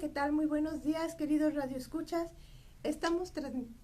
¿qué tal? Muy buenos días, queridos radioescuchas. Estamos transmitiendo.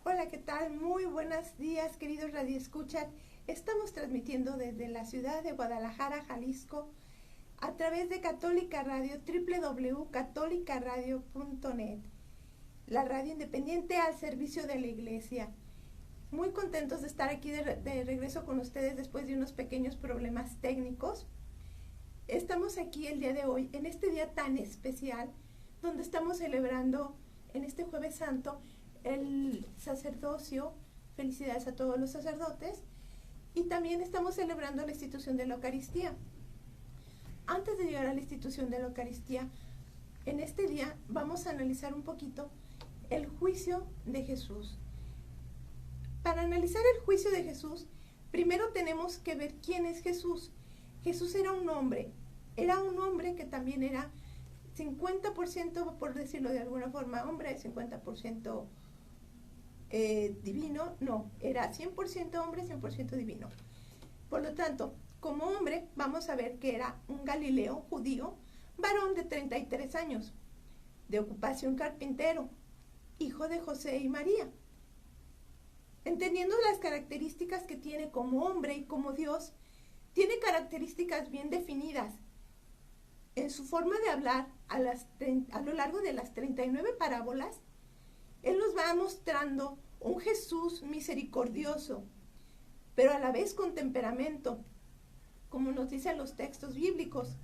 Hola, ¿qué tal? Muy buenos días, queridos radioescuchas. Estamos transmitiendo desde la ciudad de Guadalajara, Jalisco, a través de Católica Radio, www.catolicaradio.net, la radio independiente al servicio de la Iglesia. Muy contentos de estar aquí de regreso con ustedes después de unos pequeños problemas técnicos. Estamos aquí el día de hoy, en este día tan especial, donde estamos celebrando en este Jueves Santo el sacerdocio. Felicidades a todos los sacerdotes. Y también estamos celebrando la institución de la Eucaristía. Antes de llegar a la institución de la Eucaristía, en este día vamos a analizar un poquito el juicio de Jesús. Para analizar el juicio de Jesús, primero tenemos que ver quién es Jesús. Jesús era un hombre que también era 50%, por decirlo de alguna forma, hombre, 50% divino. No, era 100% hombre, 100% divino. Por lo tanto, como hombre, vamos a ver que era un Galileo judío, varón de 33 años, de ocupación carpintero, hijo de José y María. Entendiendo las características que tiene como hombre y como Dios, tiene características bien definidas. En su forma de hablar, a lo largo de las 39 parábolas, Él nos va mostrando un Jesús misericordioso, pero a la vez con temperamento, como nos dicen los textos bíblicos.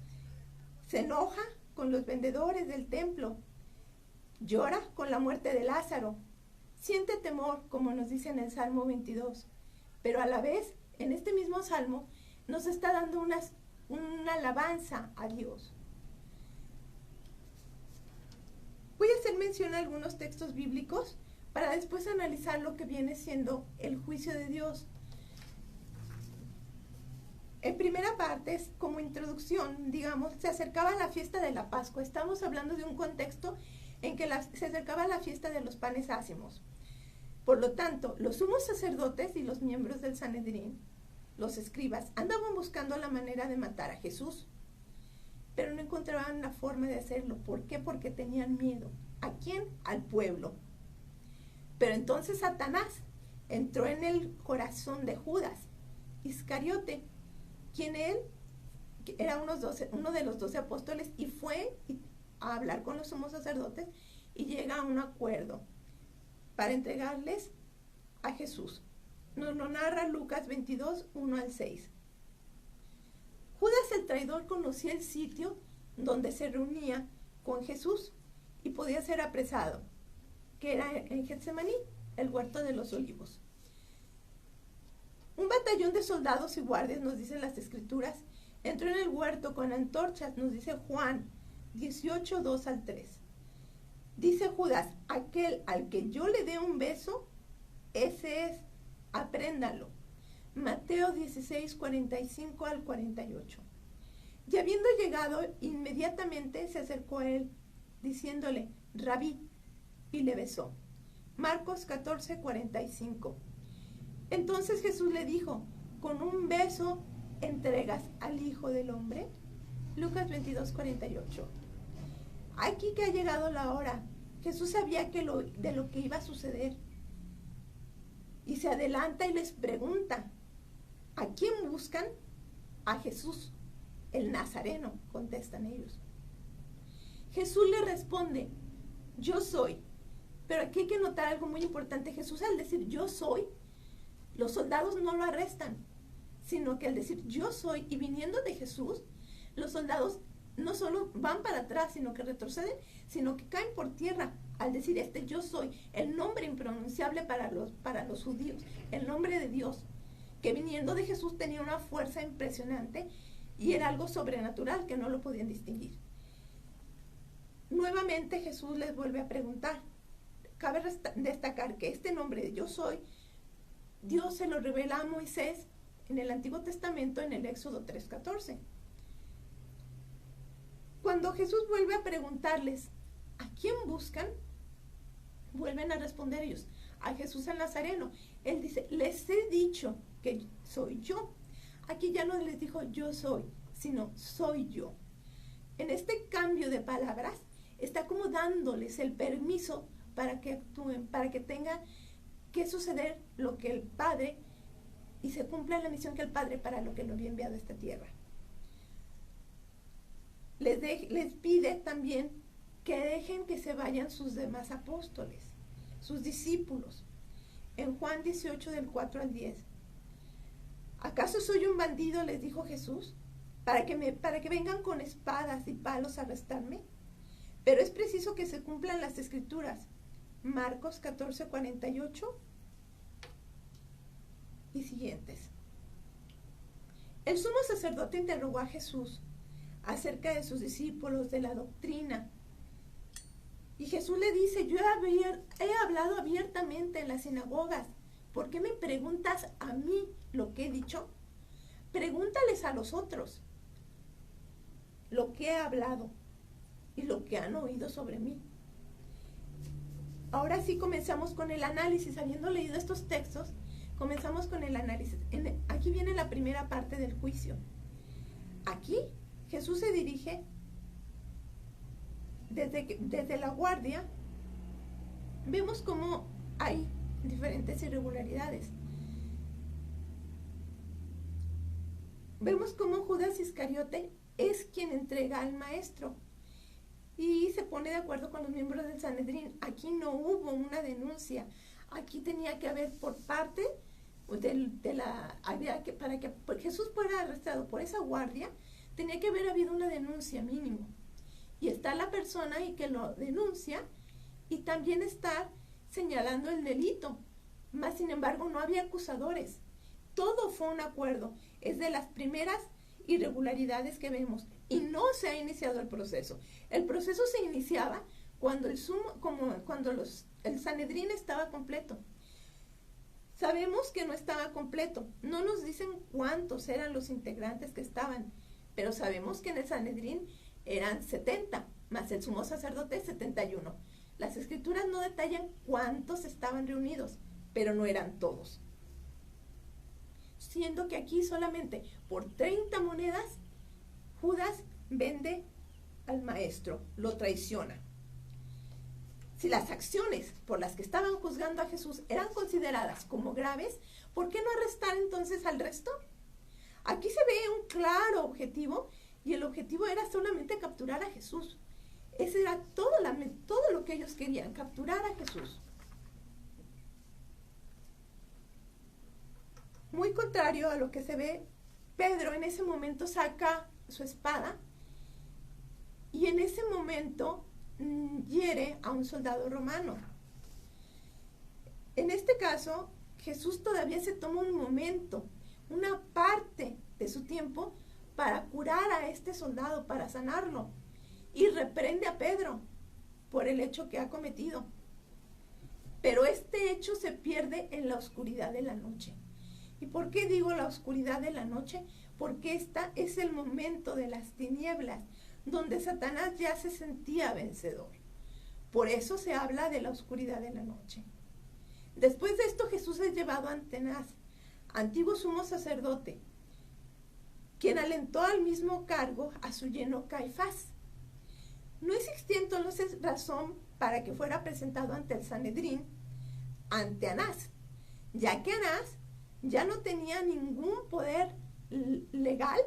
Se enoja con los vendedores del templo, llora con la muerte de Lázaro, siente temor, como nos dice en el Salmo 22, pero a la vez, en este mismo Salmo, nos está dando una alabanza a Dios. Voy a hacer mención a algunos textos bíblicos para después analizar lo que viene siendo el juicio de Dios. En primera parte, como introducción, digamos, se acercaba la fiesta de la Pascua. Estamos hablando de un contexto en que se acercaba la fiesta de los panes ácimos. Por lo tanto, los sumos sacerdotes y los miembros del Sanedrín, los escribas, andaban buscando la manera de matar a Jesús, pero no encontraban la forma de hacerlo. ¿Por qué? Porque tenían miedo. ¿A quién? Al pueblo. Pero entonces Satanás entró en el corazón de Judas Iscariote, quien él era uno de los 12 apóstoles, y fue a hablar con los sumos sacerdotes y llega a un acuerdo. para entregarles a Jesús. Nos lo narra Lucas 22, 1 al 6. Judas el traidor conocía el sitio donde se reunía con Jesús y podía ser apresado, que era en Getsemaní, el huerto de los olivos. Un batallón de soldados y guardias, nos dicen las escrituras, entró en el huerto con antorchas, nos dice Juan 18, 2 al 3. Dice Judas, aquel al que yo le dé un beso, ese es, apréndalo. Mateo 16, 45 al 48. Y habiendo llegado, inmediatamente se acercó a él, diciéndole, Rabí, y le besó. Marcos 14, 45. Entonces Jesús le dijo, ¿con un beso entregas al Hijo del Hombre? Lucas 22, 48. Aquí que ha llegado la hora, Jesús sabía de lo que iba a suceder. Y se adelanta y les pregunta, ¿a quién buscan? A Jesús, el Nazareno, contestan ellos. Jesús le responde, yo soy. Pero aquí hay que notar algo muy importante. Jesús al decir yo soy, los soldados no lo arrestan, sino que al decir yo soy y viniendo de Jesús, los soldados no solo van para atrás, sino que retroceden, sino que caen por tierra al decir yo soy, el nombre impronunciable para los judíos, el nombre de Dios, que viniendo de Jesús tenía una fuerza impresionante y era algo sobrenatural que no lo podían distinguir. Nuevamente Jesús les vuelve a preguntar. Cabe destacar que este nombre de yo soy, Dios se lo revela a Moisés en el Antiguo Testamento en el Éxodo 3:14. Cuando Jesús vuelve a preguntarles, ¿a quién buscan? Vuelven a responder ellos, a Jesús el Nazareno. Él dice, les he dicho que soy yo. Aquí ya no les dijo yo soy, sino soy yo. En este cambio de palabras, está como dándoles el permiso para que actúen, para que tenga que suceder lo que el Padre, y se cumpla la misión que el Padre para lo que lo había enviado a esta tierra. Les pide también que dejen que se vayan sus demás apóstoles, sus discípulos. En Juan 18, del 4 al 10. ¿Acaso soy un bandido? Les dijo Jesús, para que vengan con espadas y palos a arrestarme. Pero es preciso que se cumplan las escrituras. Marcos 14, 48 y siguientes. El sumo sacerdote interrogó a Jesús acerca de sus discípulos, de la doctrina. Y Jesús le dice, yo he hablado abiertamente en las sinagogas. ¿Por qué me preguntas a mí lo que he dicho? Pregúntales a los otros lo que he hablado y lo que han oído sobre mí. Ahora sí comenzamos con el análisis. Habiendo leído estos textos, comenzamos con el análisis. Aquí viene la primera parte del juicio. Aquí Jesús se dirige desde la guardia. Vemos cómo hay diferentes irregularidades. Vemos cómo Judas Iscariote es quien entrega al maestro y se pone de acuerdo con los miembros del Sanedrín. Aquí no hubo una denuncia. Aquí tenía que haber por parte para que Jesús fuera arrestado por esa guardia, tenía que haber habido una denuncia mínimo. Y está la persona ahí que lo denuncia y también está señalando el delito. Más sin embargo, no había acusadores. Todo fue un acuerdo. Es de las primeras irregularidades que vemos. Y no se ha iniciado el proceso. El proceso se iniciaba cuando el Sanedrín estaba completo. Sabemos que no estaba completo. No nos dicen cuántos eran los integrantes que estaban, pero sabemos que en el Sanedrín eran 70, más el sumo sacerdote 71. Las escrituras no detallan cuántos estaban reunidos, pero no eran todos. Siendo que aquí solamente por 30 monedas, Judas vende al maestro, lo traiciona. Si las acciones por las que estaban juzgando a Jesús eran consideradas como graves, ¿por qué no arrestar entonces al resto? Aquí se ve un claro objetivo, y el objetivo era solamente capturar a Jesús. Ese era todo lo que ellos querían, capturar a Jesús. Muy contrario a lo que se ve, Pedro en ese momento saca su espada y en ese momento hiere a un soldado romano. En este caso, Jesús todavía se toma un momento, una parte de su tiempo para curar a este soldado, para sanarlo, y reprende a Pedro por el hecho que ha cometido. Pero este hecho se pierde en la oscuridad de la noche. ¿Y por qué digo la oscuridad de la noche? Porque esta es el momento de las tinieblas, donde Satanás ya se sentía vencedor. Por eso se habla de la oscuridad de la noche. Después de esto, Jesús es llevado ante Anás, antiguo sumo sacerdote, quien alentó al mismo cargo a su yerno Caifás. No existía entonces razón para que fuera presentado ante el Sanedrín, ante Anás, ya que Anás ya no tenía ningún poder legal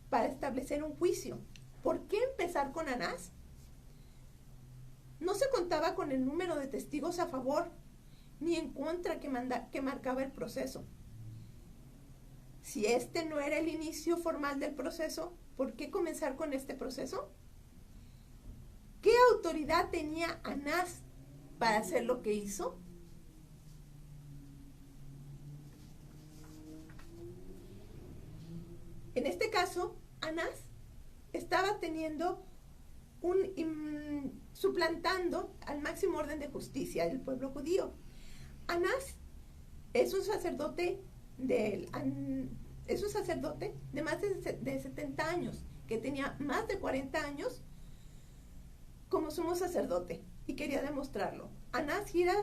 para establecer un juicio. ¿Por qué empezar con Anás? No se contaba con el número de testigos a favor ni en contra que marcaba el proceso. Si este no era el inicio formal del proceso, ¿por qué comenzar con este proceso? ¿Qué autoridad tenía Anás para hacer lo que hizo? En este caso, Anás estaba suplantando al máximo orden de justicia del pueblo judío. Anás es un sacerdote de más de 70 años, que tenía más de 40 años como sumo sacerdote y quería demostrarlo. Anás gira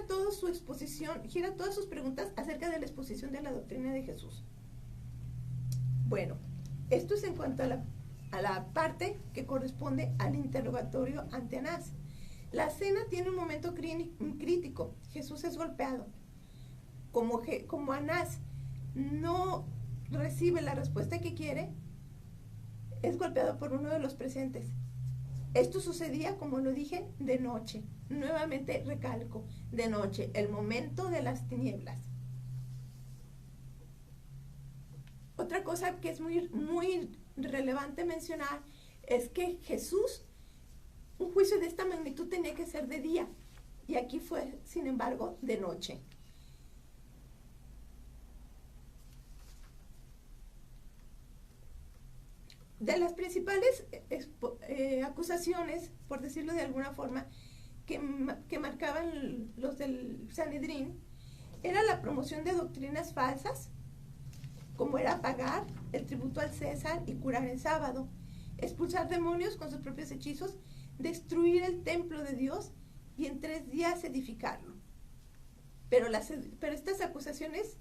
toda su exposición, gira todas sus preguntas acerca de la exposición de la doctrina de Jesús. Bueno, esto es en cuanto a la parte que corresponde al interrogatorio ante Anás. La cena tiene un momento crítico. Jesús es golpeado. Como Anás no recibe la respuesta que quiere, es golpeado por uno de los presentes. Esto sucedía, como lo dije, de noche. Nuevamente recalco, de noche, el momento de las tinieblas. Otra cosa que es muy, muy relevante mencionar es que Jesús, un juicio de esta magnitud tenía que ser de día, y aquí fue, sin embargo, de noche. De las principales acusaciones, por decirlo de alguna forma, que marcaban los del Sanedrín, era la promoción de doctrinas falsas, como era pagar el tributo al César y curar en sábado, expulsar demonios con sus propios hechizos, destruir el templo de Dios y en 3 días edificarlo. Pero estas acusaciones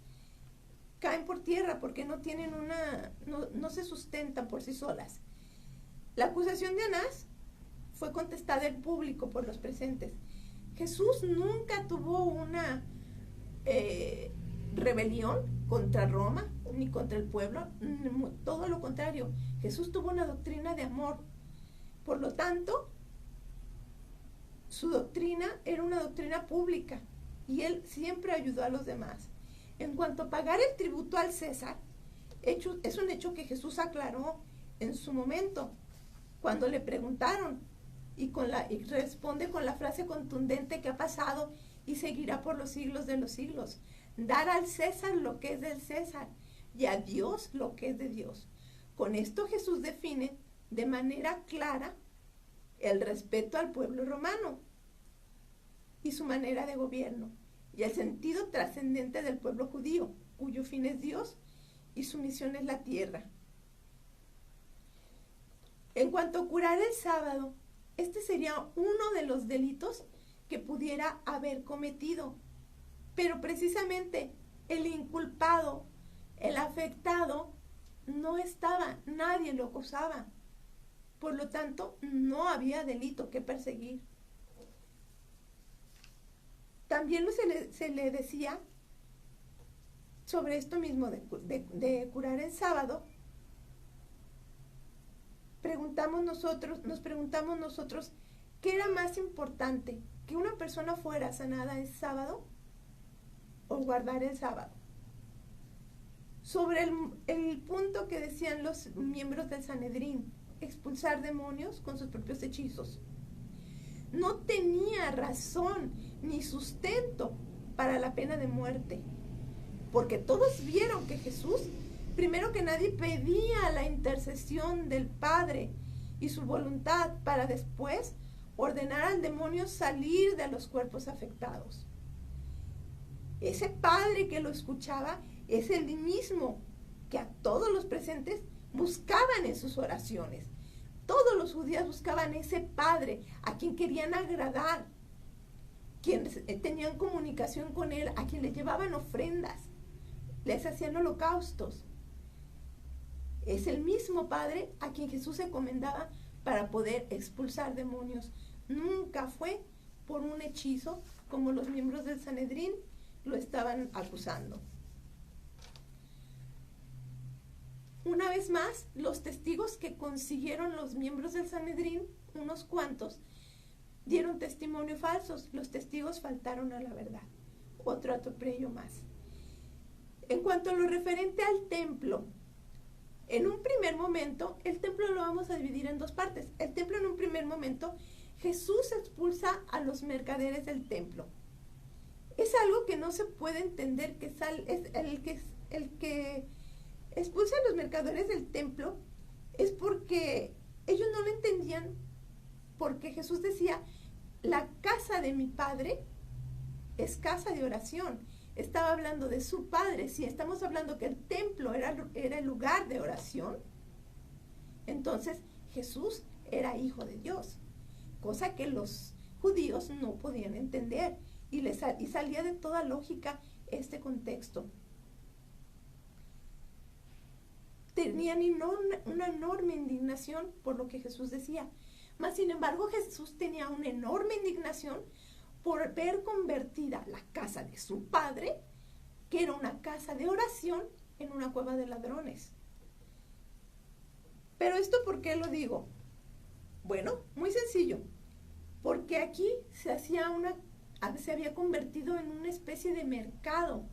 caen por tierra porque no se sustentan por sí solas. La acusación de Anás fue contestada en público por los presentes. Jesús nunca tuvo una rebelión contra Roma ni contra el pueblo, todo lo contrario. Jesús tuvo una doctrina de amor. Por lo tanto, su doctrina era una doctrina pública y él siempre ayudó a los demás. En cuanto a pagar el tributo al César, es un hecho que Jesús aclaró en su momento, cuando le preguntaron, y responde con la frase contundente que ha pasado y seguirá por los siglos de los siglos: dar al César lo que es del César y a Dios lo que es de Dios. Con esto Jesús define de manera clara el respeto al pueblo romano y su manera de gobierno, y el sentido trascendente del pueblo judío, cuyo fin es Dios y su misión es la tierra. En cuanto a curar el sábado, este sería uno de los delitos que pudiera haber cometido, pero precisamente el inculpado, el afectado, no estaba, nadie lo acusaba. Por lo tanto, no había delito que perseguir. También se le decía sobre esto mismo de curar el sábado. Nos preguntamos nosotros ¿qué era más importante? ¿Que una persona fuera sanada el sábado o guardar el sábado? Sobre el punto que decían los miembros del Sanedrín, expulsar demonios con sus propios hechizos. No tenía razón ni sustento para la pena de muerte, porque todos vieron que Jesús, primero que nadie, pedía la intercesión del Padre y su voluntad para después ordenar al demonio salir de los cuerpos afectados. Ese Padre que lo escuchaba es el mismo que a todos los presentes buscaban en sus oraciones. Todos los judíos buscaban ese Padre a quien querían agradar, quienes tenían comunicación con Él, a quien le llevaban ofrendas, les hacían holocaustos. Es el mismo Padre a quien Jesús se encomendaba para poder expulsar demonios. Nunca fue por un hechizo como los miembros del Sanedrín lo estaban acusando. Una vez más, los testigos que consiguieron los miembros del Sanedrín, unos cuantos, dieron testimonio falsos. Los testigos faltaron a la verdad. Otro atropello más. En cuanto a lo referente al templo, en un primer momento, el templo lo vamos a dividir en dos partes. El templo, en un primer momento, Jesús expulsa a los mercaderes del templo. Es algo que no se puede entender, que es el que expulsa a los mercaderes del templo, es porque ellos no lo entendían, porque Jesús decía, la casa de mi Padre es casa de oración. Estaba hablando de su Padre. Si estamos hablando que el templo era el lugar de oración, entonces Jesús era hijo de Dios, cosa que los judíos no podían entender, y salía de toda lógica este contexto. Tenían una enorme indignación por lo que Jesús decía. Mas, sin embargo, Jesús tenía una enorme indignación por ver convertida la casa de su Padre, que era una casa de oración, en una cueva de ladrones. Pero esto, ¿por qué lo digo? Bueno, muy sencillo. Porque aquí se había convertido en una especie de mercado,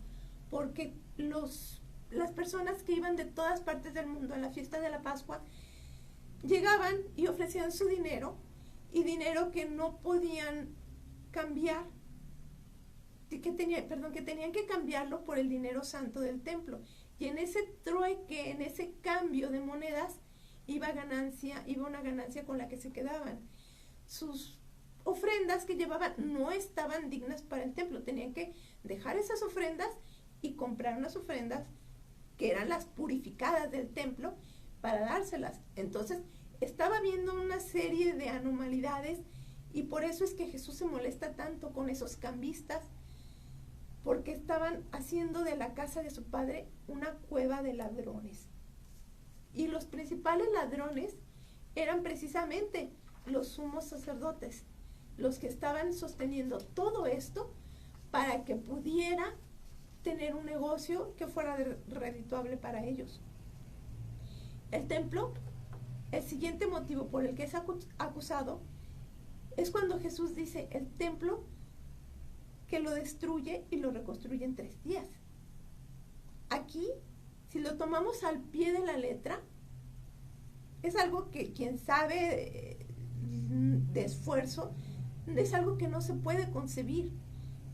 porque las personas que iban de todas partes del mundo a la fiesta de la Pascua llegaban y ofrecían su dinero, y dinero que no podían cambiar, que tenían que cambiarlo por el dinero santo del templo. Y en ese trueque, en ese cambio de monedas, iba una ganancia con la que se quedaban. Sus ofrendas que llevaban no estaban dignas para el templo. Tenían que dejar esas ofrendas y comprar unas ofrendas que eran las purificadas del templo para dárselas. Entonces, estaba viendo una serie de anormalidades, y por eso es que Jesús se molesta tanto con esos cambistas, porque estaban haciendo de la casa de su Padre una cueva de ladrones. Y los principales ladrones eran precisamente los sumos sacerdotes, los que estaban sosteniendo todo esto para que pudiera tener un negocio que fuera redituable para ellos. El templo, el siguiente motivo por el que es acusado, es cuando Jesús dice el templo que lo destruye y lo reconstruye en 3 días. Aquí, si lo tomamos al pie de la letra, es algo que quien sabe de esfuerzo, es algo que no se puede concebir,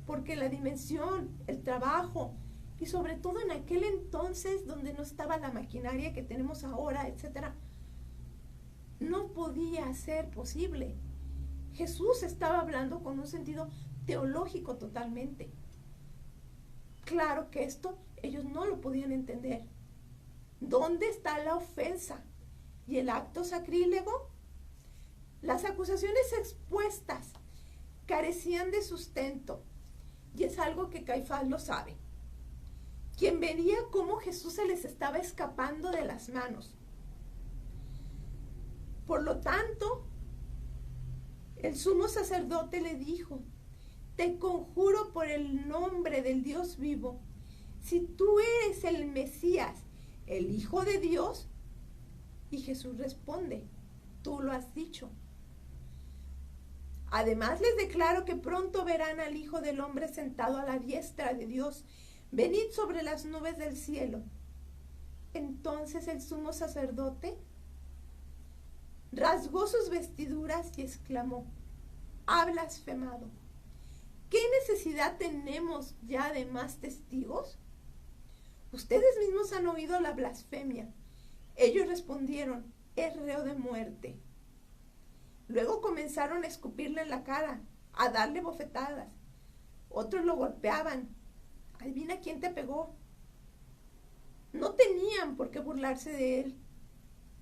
porque la dimensión, el trabajo, y sobre todo en aquel entonces donde no estaba la maquinaria que tenemos ahora, etcétera, no podía ser posible. Jesús estaba hablando con un sentido teológico totalmente. Claro que esto ellos no lo podían entender. ¿Dónde está la ofensa y el acto sacrílego? Las acusaciones expuestas carecían de sustento, y es algo que Caifás lo sabe, quien veía cómo Jesús se les estaba escapando de las manos. Por lo tanto, el sumo sacerdote le dijo: te conjuro por el nombre del Dios vivo, si tú eres el Mesías, el Hijo de Dios. Y Jesús responde: tú lo has dicho. Además les declaro que pronto verán al Hijo del Hombre sentado a la diestra de Dios. Venid sobre las nubes del cielo. Entonces el sumo sacerdote rasgó sus vestiduras y exclamó: ha blasfemado. ¿Qué necesidad tenemos ya de más testigos? Ustedes mismos han oído la blasfemia. Ellos respondieron: es reo de muerte. Luego comenzaron a escupirle en la cara, a darle bofetadas. Otros lo golpeaban. Adivina quién te pegó. No tenían por qué burlarse de él.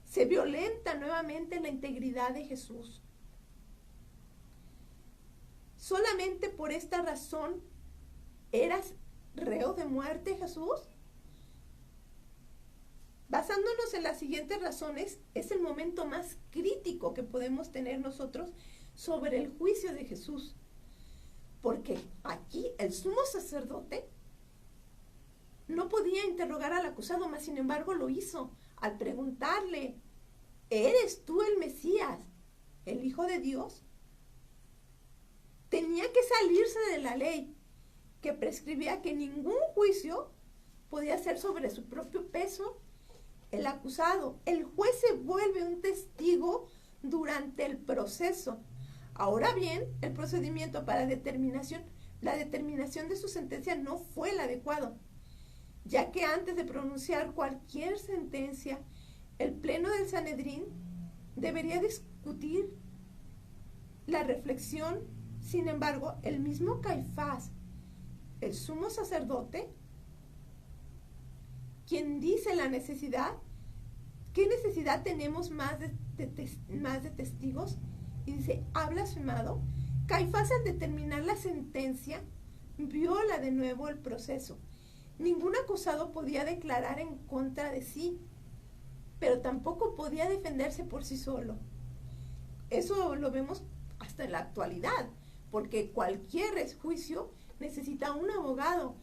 Se violenta nuevamente la integridad de Jesús. Solamente por esta razón, ¿eras reo de muerte, Jesús? Basándonos en las siguientes razones, es el momento más crítico que podemos tener nosotros sobre el juicio de Jesús. Porque aquí el sumo sacerdote no podía interrogar al acusado, mas sin embargo lo hizo al preguntarle: ¿eres tú el Mesías, el Hijo de Dios? Tenía que salirse de la ley que prescribía que ningún juicio podía ser sobre su propio peso. El acusado, el juez se vuelve un testigo durante el proceso. Ahora bien, el procedimiento para la determinación de su sentencia no fue el adecuado, ya que antes de pronunciar cualquier sentencia, el Pleno del Sanedrín debería discutir la reflexión. Sin embargo, el mismo Caifás, el sumo sacerdote, quien dice la necesidad, ¿qué necesidad tenemos más de testigos? Y dice: ha blasfemado. Caifás, al determinar la sentencia, viola de nuevo el proceso. Ningún acusado podía declarar en contra de sí, pero tampoco podía defenderse por sí solo. Eso lo vemos hasta en la actualidad, porque cualquier juicio necesita un abogado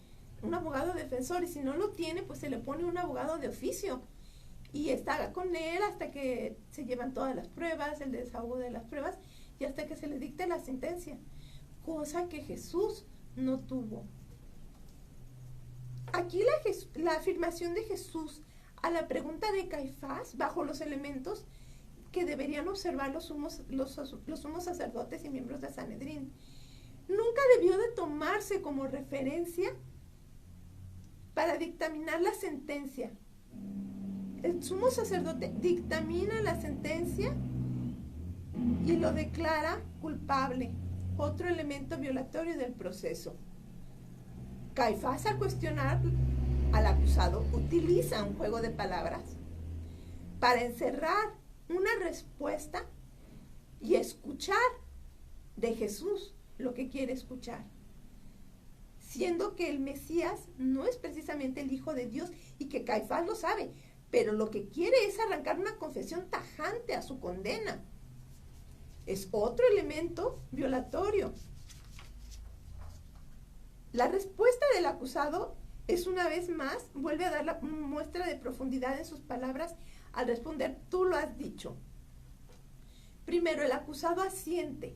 defensor, y si no lo tiene, pues se le pone un abogado de oficio y está con él hasta que se llevan todas las pruebas, el desahogo de las pruebas, y hasta que se le dicte la sentencia, cosa que Jesús no tuvo. Aquí la afirmación de Jesús a la pregunta de Caifás, bajo los elementos que deberían observar los sumos sacerdotes y miembros del Sanedrín, nunca debió de tomarse como referencia para dictaminar la sentencia. El sumo sacerdote dictamina la sentencia y lo declara culpable, otro elemento violatorio del proceso. Caifás, al cuestionar al acusado, utiliza un juego de palabras para encerrar una respuesta y escuchar de Jesús lo que quiere escuchar, siendo que el Mesías no es precisamente el Hijo de Dios y que Caifás lo sabe, pero lo que quiere es arrancar una confesión tajante a su condena. Es otro elemento violatorio. La respuesta del acusado es, una vez más, vuelve a dar la muestra de profundidad en sus palabras al responder: tú lo has dicho. Primero, el acusado asiente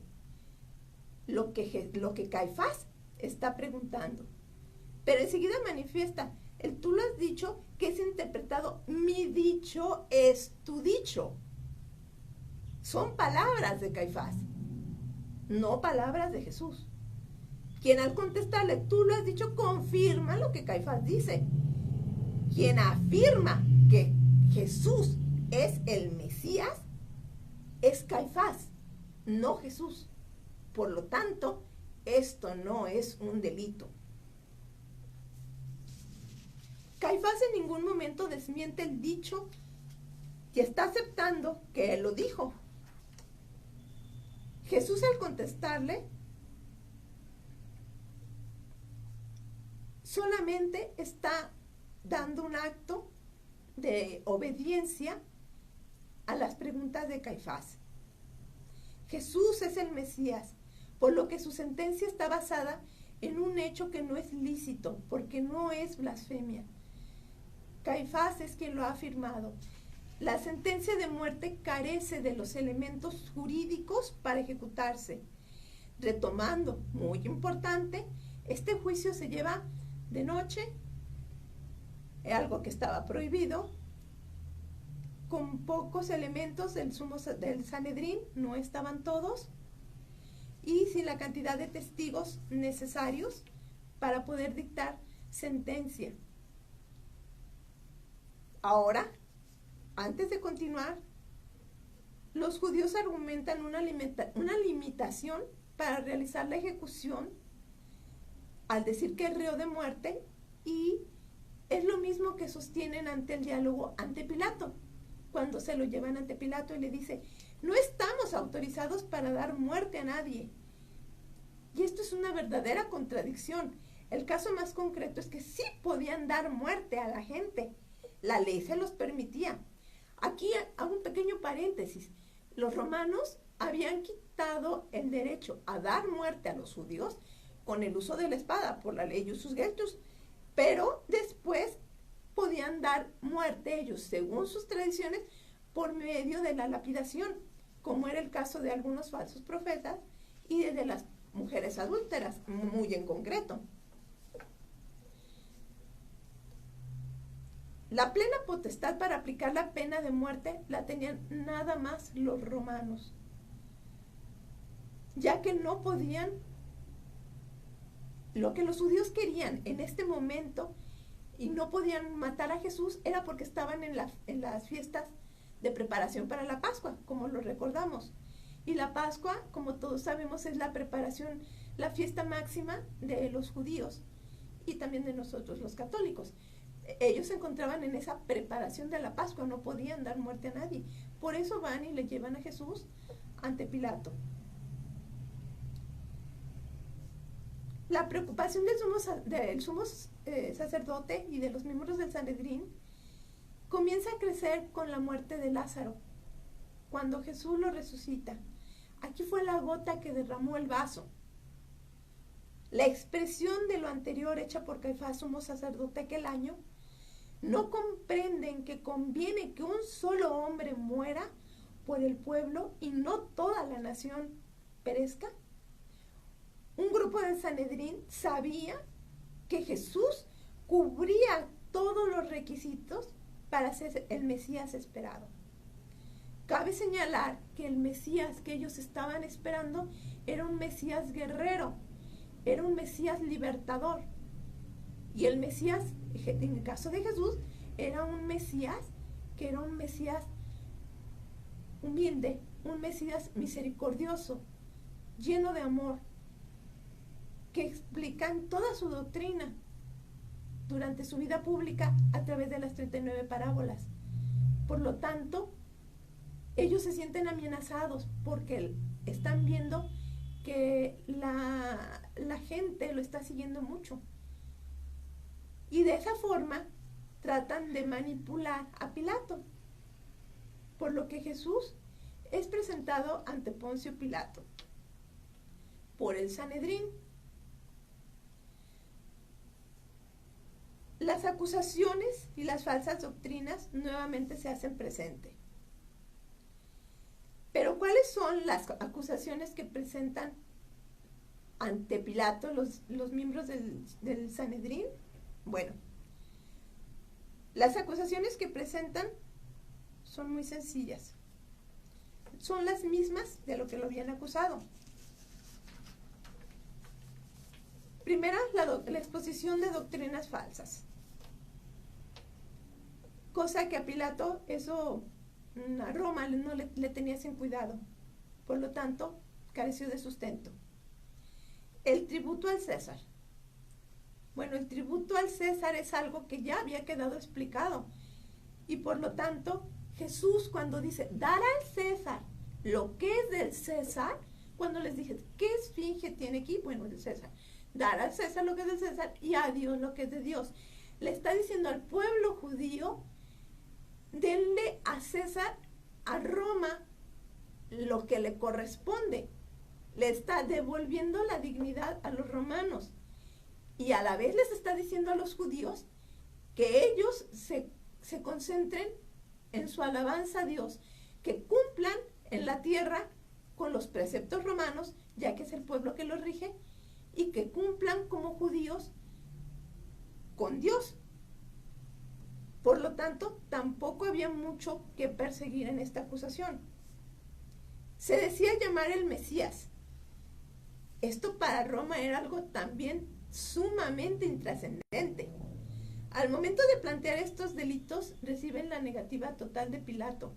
lo que Caifás está preguntando, pero enseguida manifiesta el tú lo has dicho, que es interpretado: mi dicho es tu dicho. Son palabras de Caifás, no palabras de Jesús, quien al contestarle tú lo has dicho confirma lo que Caifás dice. Quien afirma que Jesús es el Mesías es Caifás, no Jesús. Por lo tanto, esto no es un delito. Caifás en ningún momento desmiente el dicho y está aceptando que él lo dijo. Jesús, al contestarle, solamente está dando un acto de obediencia a las preguntas de Caifás. Jesús es el Mesías, por lo que su sentencia está basada en un hecho que no es lícito, porque no es blasfemia. Caifás es quien lo ha afirmado. La sentencia de muerte carece de los elementos jurídicos para ejecutarse. Retomando, muy importante, este juicio se lleva de noche, algo que estaba prohibido, con pocos elementos del Sanedrín, no estaban todos, y sin la cantidad de testigos necesarios para poder dictar sentencia. Ahora, antes de continuar, los judíos argumentan una limitación para realizar la ejecución al decir que es reo de muerte, y es lo mismo que sostienen ante el diálogo ante Pilato, cuando se lo llevan ante Pilato y le dice: no estamos autorizados para dar muerte a nadie. Y esto es una verdadera contradicción. El caso más concreto es que sí podían dar muerte a la gente. La ley se los permitía. Aquí hago un pequeño paréntesis. Los romanos habían quitado el derecho a dar muerte a los judíos con el uso de la espada por la ley Iusus Gestus, pero después podían dar muerte ellos, según sus tradiciones, por medio de la lapidación, como era el caso de algunos falsos profetas y de las mujeres adúlteras, muy en concreto. La plena potestad para aplicar la pena de muerte la tenían nada más los romanos, ya que no podían. Lo que los judíos querían en este momento y no podían matar a Jesús era porque estaban en las fiestas de preparación para la Pascua, como lo recordamos. Y la Pascua, como todos sabemos, es la preparación, la fiesta máxima de los judíos y también de nosotros los católicos. Ellos se encontraban en esa preparación de la Pascua, no podían dar muerte a nadie. Por eso van y le llevan a Jesús ante Pilato. La preocupación del sumo sacerdote y de los miembros del Sanedrín comienza a crecer con la muerte de Lázaro, cuando Jesús lo resucita. Aquí fue la gota que derramó el vaso. La expresión de lo anterior hecha por Caifás, sumo sacerdote aquel año, no comprenden que conviene que un solo hombre muera por el pueblo y no toda la nación perezca. Un grupo del Sanedrín sabía que Jesús cubría todos los requisitos para ser el Mesías esperado. Cabe señalar que el Mesías que ellos estaban esperando era un Mesías guerrero, era un Mesías libertador. Y el Mesías, en el caso de Jesús, era un Mesías que era un Mesías humilde, un Mesías misericordioso, lleno de amor, que explican toda su doctrina durante su vida pública a través de las 39 parábolas. Por lo tanto, ellos se sienten amenazados porque están viendo que la gente lo está siguiendo mucho. Y de esa forma tratan de manipular a Pilato, por lo que Jesús es presentado ante Poncio Pilato por el Sanedrín. Las acusaciones y las falsas doctrinas nuevamente se hacen presente. Pero ¿cuáles son las acusaciones que presentan ante Pilato los miembros del Sanedrín? Bueno, las acusaciones que presentan son muy sencillas. Son las mismas de lo que lo habían acusado. Primera, la exposición de doctrinas falsas. Cosa que a Pilato, eso a Roma no le tenía sin cuidado. Por lo tanto, careció de sustento. El tributo al César. Bueno, el tributo al César es algo que ya había quedado explicado. Y por lo tanto, Jesús cuando dice, dar al César lo que es del César, cuando les dije, ¿qué esfinge tiene aquí? Bueno, el César. Dar al César lo que es del César y a Dios lo que es de Dios. Le está diciendo al pueblo judío, denle a César, a Roma, lo que le corresponde. Le está devolviendo la dignidad a los romanos. Y a la vez les está diciendo a los judíos que ellos se concentren en su alabanza a Dios, que cumplan en la tierra con los preceptos romanos ya que es el pueblo que los rige, y que cumplan como judíos con Dios. Por lo tanto, tampoco había mucho que perseguir en esta acusación. Se decía llamar el Mesías. Esto para Roma era algo también sumamente intrascendente. Al momento de plantear estos delitos, reciben la negativa total de Pilato.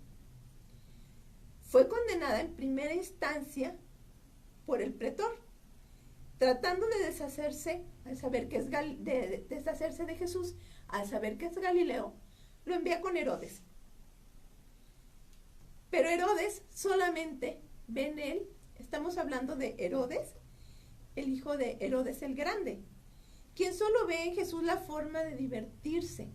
Fue condenada en primera instancia por el pretor, tratando de deshacerse, al saber que es deshacerse de Jesús, al saber que es Galileo, lo envía con Herodes. Pero Herodes solamente ve en él, estamos hablando de Herodes, el hijo de Herodes el Grande, quien solo ve en Jesús la forma de divertirse,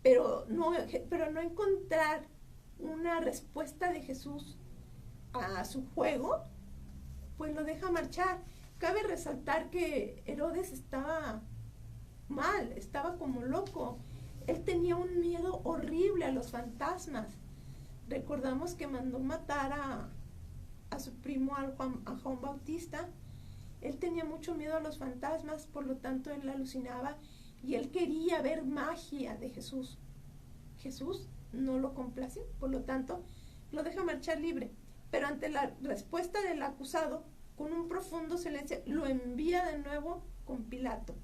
pero no encontrar una respuesta de Jesús a su juego, pues lo deja marchar. Cabe resaltar que Herodes estaba mal, estaba como loco. Él tenía un miedo horrible a los fantasmas. Recordamos que mandó matar a su primo, a Juan Bautista. Él tenía mucho miedo a los fantasmas, por lo tanto él alucinaba y él quería ver magia de Jesús. Jesús no lo complace, por lo tanto lo deja marchar libre. Pero ante la respuesta del acusado, con un profundo silencio, lo envía de nuevo con Pilato.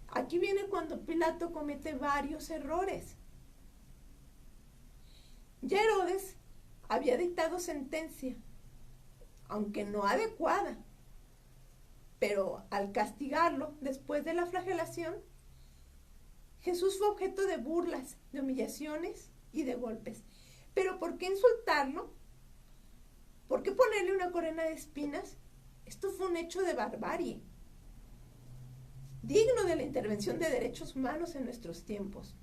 Aquí viene cuando Pilato comete varios errores. Ya Herodes había dictado sentencia, aunque no adecuada, pero al castigarlo después de la flagelación, Jesús fue objeto de burlas, de humillaciones y de golpes. Pero ¿por qué insultarlo? ¿Por qué ponerle una corona de espinas? Esto fue un hecho de barbarie, digno de la intervención de derechos humanos en nuestros tiempos.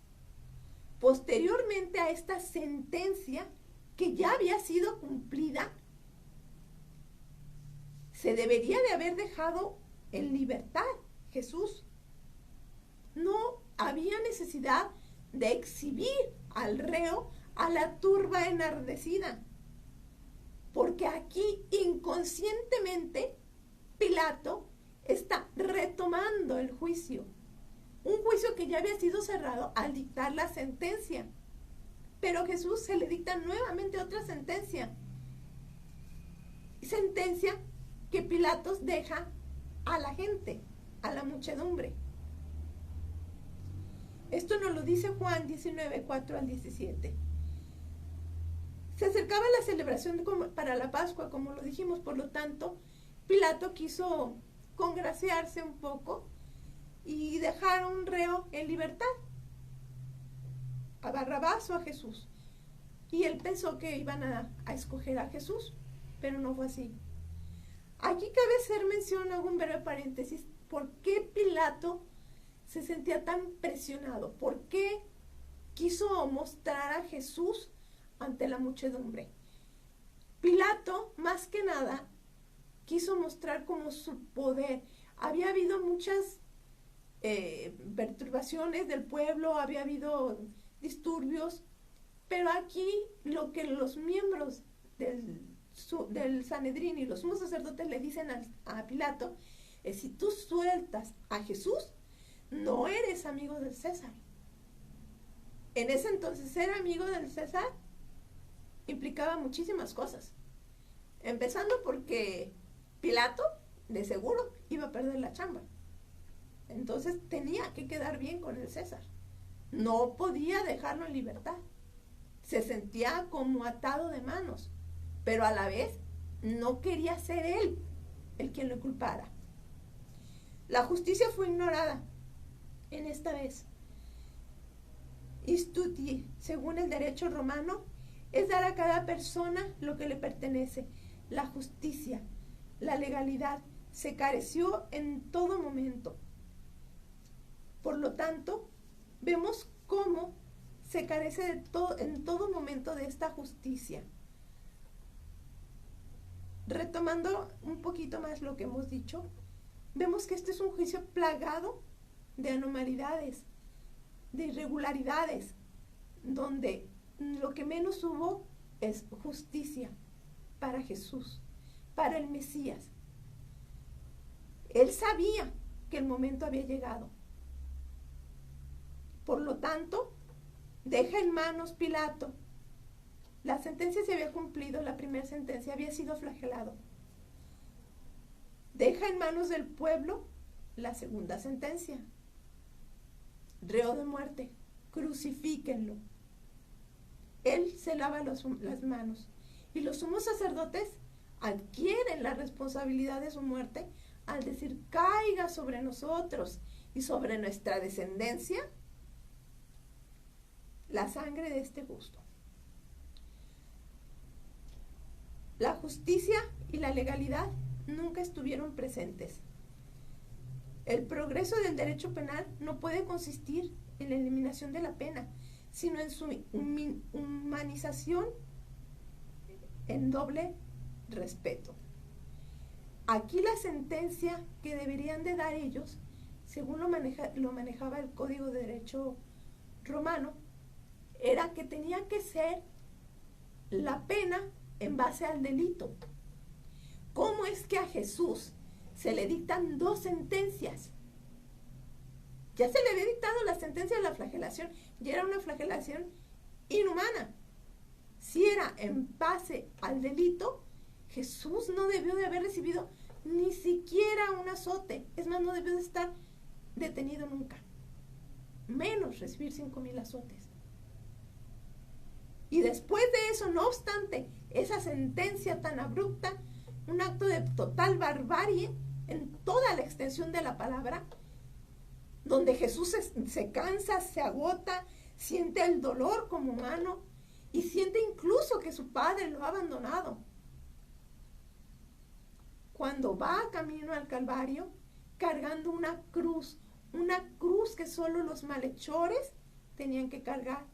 Posteriormente a esta sentencia, que ya había sido cumplida, se debería de haber dejado en libertad Jesús. No había necesidad de exhibir al reo a la turba enardecida, porque aquí inconscientemente Pilato está retomando el juicio, un juicio que ya había sido cerrado al dictar la sentencia, pero a Jesús se le dicta nuevamente otra sentencia que Pilatos deja a la gente, a la muchedumbre. Esto nos lo dice Juan 19, 4 al 17. Se acercaba la celebración para la Pascua, como lo dijimos, por lo tanto, Pilato quiso congraciarse un poco y dejar a un reo en libertad, a Barrabás o a Jesús. Y él pensó que iban a escoger a Jesús, pero no fue así. Aquí cabe hacer mención, hago un breve paréntesis, ¿por qué Pilato se sentía tan presionado? ¿Por qué quiso mostrar a Jesús ante la muchedumbre? Pilato, más que nada, quiso mostrar como su poder. Había habido muchas perturbaciones del pueblo, había habido disturbios, pero aquí lo que los miembros del Sanedrín y los sumos sacerdotes le dicen a Pilato es: si tú sueltas a Jesús, no eres amigo del César. En ese entonces ser amigo del César implicaba muchísimas cosas, empezando porque Pilato de seguro iba a perder la chamba, entonces tenía que quedar bien con el César, no podía dejarlo en libertad, se sentía como atado de manos, pero a la vez no quería ser él el quien lo culpara. La justicia fue ignorada en esta vez. Istuti, según el derecho romano, es dar a cada persona lo que le pertenece. La justicia, la legalidad, se careció en todo momento. Por lo tanto, vemos cómo se carece en todo momento de esta justicia. Retomando un poquito más lo que hemos dicho, vemos que este es un juicio plagado de anormalidades, de irregularidades, donde lo que menos hubo es justicia para Jesús. para el Mesías. Él sabía que el momento había llegado. Por lo tanto, deja en manos Pilato. La sentencia se había cumplido, la primera sentencia había sido flagelado. Deja en manos del pueblo la segunda sentencia. Reo de muerte, crucifíquenlo. Él se lava las manos. Y los sumos sacerdotes adquieren la responsabilidad de su muerte al decir: caiga sobre nosotros y sobre nuestra descendencia la sangre de este justo. La justicia y la legalidad nunca estuvieron presentes. El progreso del derecho penal no puede consistir en la eliminación de la pena, sino en su humanización en doble respeto. Aquí la sentencia que deberían de dar ellos, según lo manejaba el Código de Derecho romano, era que tenía que ser la pena en base al delito. ¿Cómo es que a Jesús se le dictan dos sentencias? Ya se le había dictado la sentencia de la flagelación y era una flagelación inhumana. Si era en base al delito, Jesús no debió de haber recibido ni siquiera un azote. Es más, no debió de estar detenido nunca. Menos recibir 5,000 azotes. Y después de eso, no obstante, esa sentencia tan abrupta, un acto de total barbarie en toda la extensión de la palabra, donde Jesús se cansa, se agota, siente el dolor como humano y siente incluso que su Padre lo ha abandonado. Cuando va camino al Calvario, cargando una cruz que solo los malhechores tenían que cargar.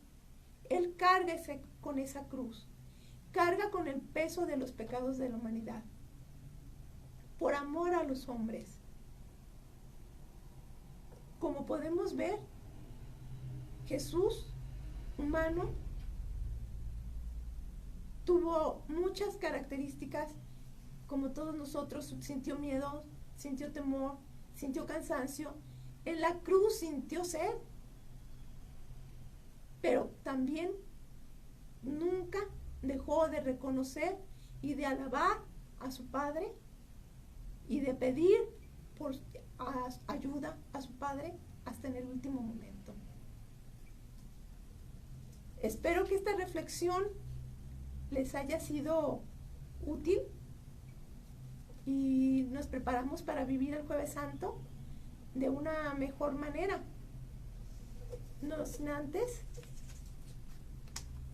Él carga con esa cruz, carga con el peso de los pecados de la humanidad, por amor a los hombres. Como podemos ver, Jesús, humano, tuvo muchas características, como todos nosotros. Sintió miedo, sintió temor, sintió cansancio. En la cruz sintió sed. Pero también nunca dejó de reconocer y de alabar a su Padre y de pedir ayuda a su Padre hasta en el último momento. Espero que esta reflexión les haya sido útil y nos preparamos para vivir el Jueves Santo de una mejor manera. No sin antes,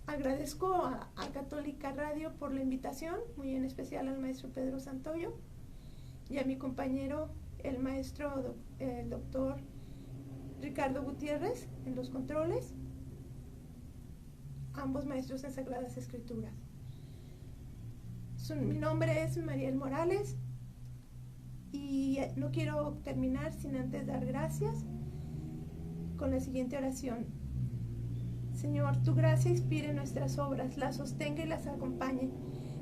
agradezco a Católica Radio por la invitación, muy en especial al maestro Pedro Santoyo y a mi compañero, el maestro el doctor Ricardo Gutiérrez en los controles, ambos maestros en Sagradas Escrituras. Mi nombre es Mariel Morales y no quiero terminar sin antes dar gracias con la siguiente oración. Señor, tu gracia inspire nuestras obras, las sostenga y las acompañe,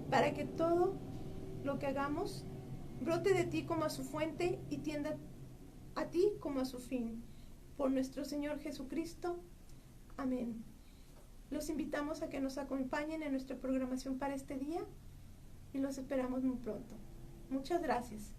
para que todo lo que hagamos brote de ti como a su fuente y tienda a ti como a su fin. Por nuestro Señor Jesucristo. Amén. Los invitamos a que nos acompañen en nuestra programación para este día y los esperamos muy pronto. Muchas gracias.